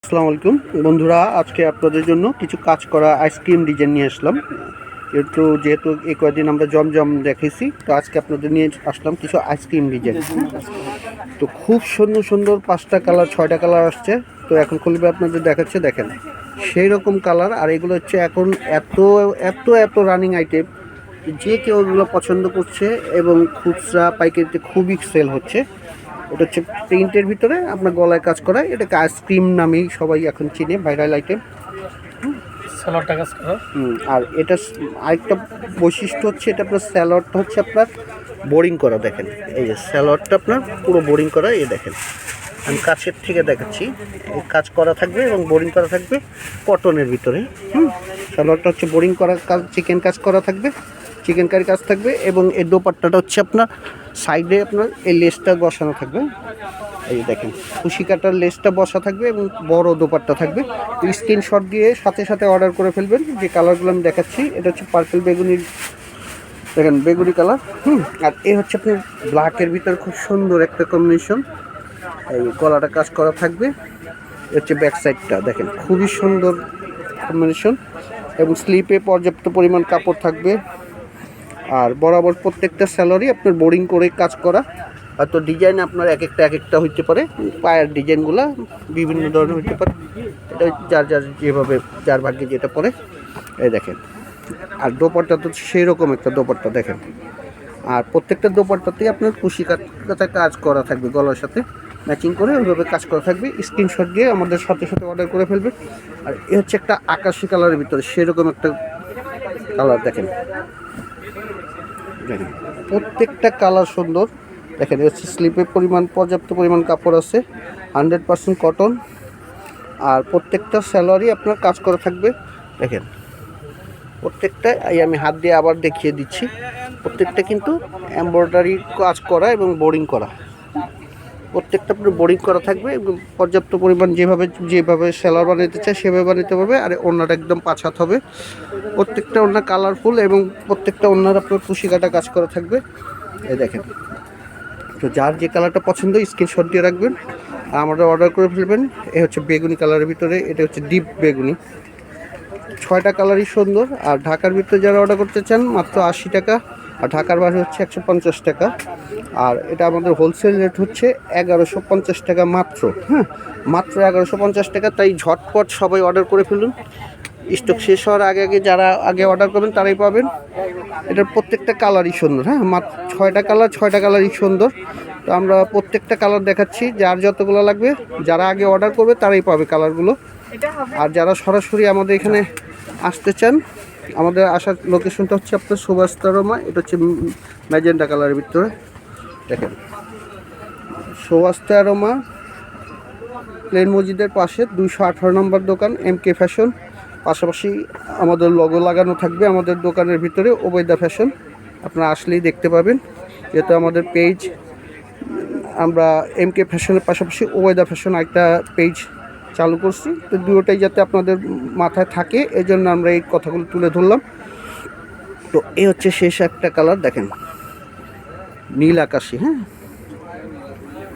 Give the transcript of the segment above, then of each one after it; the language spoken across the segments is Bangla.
আসসালামু আলাইকুম বন্ধুরা, আজকে আপনাদের জন্য কিছু কাজ করা আইসক্রিম ডিজাইন নিয়ে আসলাম। যেহেতু এই কয়েকদিন আমরা জমজম দেখেছি, তো আজকে আপনাদের নিয়ে আসলাম কিছু আইসক্রিম ডিজাইন। তো খুব সুন্দর সুন্দর 5টা কালার 6টা কালার আসছে। তো এখন খুলবে আপনাদের দেখাচ্ছে, দেখেন সেই রকম কালার। আর এগুলো হচ্ছে এখন এত এত এত রানিং আইটেম, যে কেউ এগুলো পছন্দ করছে এবং খুচরা পাইকারিতে খুবই সেল হচ্ছে। এটা হচ্ছে প্রিন্টের ভিতরে আপনার গলায় কাজ করা, এটাকে আইসক্রিম নামেই সবাই এখন চিনে, ভাইরাল আইটেম। আর এটা আরেকটা বৈশিষ্ট্য হচ্ছে, এটা আপনার স্যালোয়ারটা হচ্ছে আপনার বোরিং করা। দেখেন এই যে স্যালোয়ারটা আপনার পুরো বোরিং করা। এই দেখেন আমি কাছের থেকে দেখাচ্ছি, কাজ করা থাকবে এবং বোরিং করা থাকবে কটনের ভিতরে। স্যালোয়ারটা হচ্ছে বোরিং করা, কাজ চিকেন কাজ করা থাকবে, চিকেন কারি কাজ থাকবে। এবং এই দোপাট্টাটা হচ্ছে আপনার সাইডে আপনার এই লেসটা বসানো থাকবে। এই দেখেন খুশি কাটার লেসটা বসা থাকবে এবং বড় দোপাট্টা থাকবে। স্ক্রিনশট দিয়ে সাথে সাথে অর্ডার করে ফেলবেন। যে কালারগুলো আমি দেখাচ্ছি, এটা হচ্ছে পার্পল বেগুনি, দেখেন বেগুনি কালার। আর এ হচ্ছে আপনার ব্ল্যাকের ভিতরে খুব সুন্দর একটা কম্বিনেশন। এই গলাটা কাজ করা থাকবে, হচ্ছে ব্যাক সাইডটা দেখেন খুবই সুন্দর কম্বিনেশন। এবং স্লিপে পর্যাপ্ত পরিমাণ কাপড় থাকবে। আর বরাবর প্রত্যেকটা স্যালারি আপনার বোরিং করে কাজ করা। হয়তো ডিজাইন আপনার এক একটা হইতে পারে, পায়ের ডিজাইনগুলো বিভিন্ন ধরনের হইতে পারে। এটা যার যার যেভাবে যার ভাগ্যে যেটা পড়ে। এই দেখেন, আর দোপাট্টা তো সেই রকম একটা দোপাট্টা দেখেন। আর প্রত্যেকটা দোপাট্টাতেই আপনার কুশি কাটা কাজ করা থাকবে, গলার সাথে ম্যাচিং করে ওইভাবে কাজ করা থাকবে। স্ক্রিনশট দিয়ে আমাদের সাথে সাথে অর্ডার করে ফেলবে। আর এ হচ্ছে একটা আকাশি কালারের ভিতরে সেরকম একটা কালার। দেখেন দেখেন প্রত্যেকটা কালার সুন্দর। দেখেন হচ্ছে স্লিপের পরিমাণ পর্যাপ্ত পরিমাণ কাপড় আছে, 100% কটন। আর প্রত্যেকটা স্যালারি আপনার কাজ করা থাকবে। দেখেন প্রত্যেকটা, আমি হাত দিয়ে আবার দেখিয়ে দিচ্ছি, প্রত্যেকটা কিন্তু এমব্রয়ডারি কাজ করা এবং বোরিং করা। প্রত্যেকটা আপনার বোরিং করা থাকবে এবং পর্যাপ্ত পরিমাণ যেভাবে সেলার বানাতে চায় সেভাবে বানাতে পারবে। আর ওড়নাটা একদম 5 হাত হবে। প্রত্যেকটা ওড়না কালারফুল এবং প্রত্যেকটা ওড়নার আপনার কুশি কাটা কাজ করা থাকবে। এই দেখেন, তো যার যে কালারটা পছন্দ স্ক্রিনশট দিয়ে রাখবেন, আর আমাদের অর্ডার করে ফেলবেন। এ হচ্ছে বেগুনি কালারের ভিতরে, এটা হচ্ছে ডিপ বেগুনি। 6টা কালারই সুন্দর। আর ঢাকার ভিতরে যারা অর্ডার করতে চান মাত্র 80 টাকা, আর ঢাকার বাইরে হচ্ছে 150 টাকা। আর এটা আমাদের হোলসেল রেট হচ্ছে 1150 টাকা মাত্র। মাত্র 1150 টাকা। তাই ঝটপট সবাই অর্ডার করে ফেলুন, স্টক শেষ হওয়ার আগে আগে যারা আগে অর্ডার করবেন তারাই পাবেন। এটার প্রত্যেকটা কালারই সুন্দর। মাত্র 6টা কালারই সুন্দর। তো আমরা প্রত্যেকটা কালার দেখাচ্ছি, যার যতগুলো লাগবে যারা আগে অর্ডার করবে তারাই পাবে কালারগুলো। আর যারা সরাসরি আমাদের এখানে আসতে চান, আমাদের আসার লোকেশনটা হচ্ছে আপনার সুভাষতারমা। এটা হচ্ছে ম্যাজেন্টা কালারের ভিতরে। দেখেন সুভাষতারমা প্লেন মসজিদের পাশে 218 নম্বর দোকান, MK ফ্যাশন। পাশাপাশি আমাদের লোগো লাগানো থাকবে আমাদের দোকানের ভিতরে, ওবেদা ফ্যাশন। আপনারা আসলেই দেখতে পাবেন, যেহেতু আমাদের পেজ, আমরা MK ফ্যাশনের পাশাপাশি ওবেদা ফ্যাশন একটা পেজ চালু করছি। তো দুটোটাই যাতে আপনাদের মাথায় থাকে, এই জন্য আমরা এই কথাগুলো তুলে ধরলাম। তো এই হচ্ছে শেষ একটা কালার, দেখেন নীল আকাশি।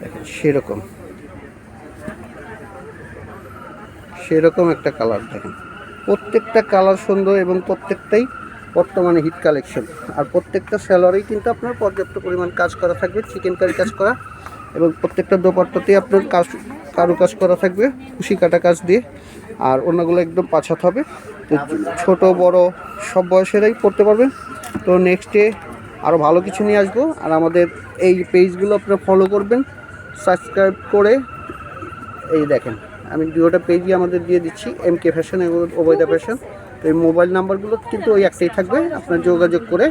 দেখেন সেরকম একটা কালার। দেখেন প্রত্যেকটা কালার সুন্দর এবং প্রত্যেকটাই বর্তমানে হিট কালেকশন। আর প্রত্যেকটা স্যালারি কিন্তু আপনার পর্যাপ্ত পরিমাণ কাজ করা থাকবে, চিকেন কারি কাজ করা। এবং প্রত্যেকটা দোপাট্টাতেই আপনার কাজ করা থাকবে কুশি কাটা কাজ দিয়ে। আর অন্যগুলো একদম 5 হাত হবে। তো ছোট বড় সব বয়সেরাই পড়তে পারবেন। তো নেক্সটে আরও ভালো কিছু নিয়ে আসবো। আর আমাদের এই পেজগুলো আপনারা ফলো করবেন, সাবস্ক্রাইব করে। এই দেখেন আমি দুটো পেজই আমাদের দিয়ে দিচ্ছি, MK ফ্যাশন এবং ওবেদা ফ্যাশন। তো এই মোবাইল নাম্বারগুলো কিন্তু ওই একটাই থাকবে, আপনার যোগাযোগ করে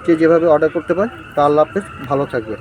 যে যেভাবে অর্ডার করতে পারেন। তা আল্লাহ হাফেজ, ভালো থাকবেন।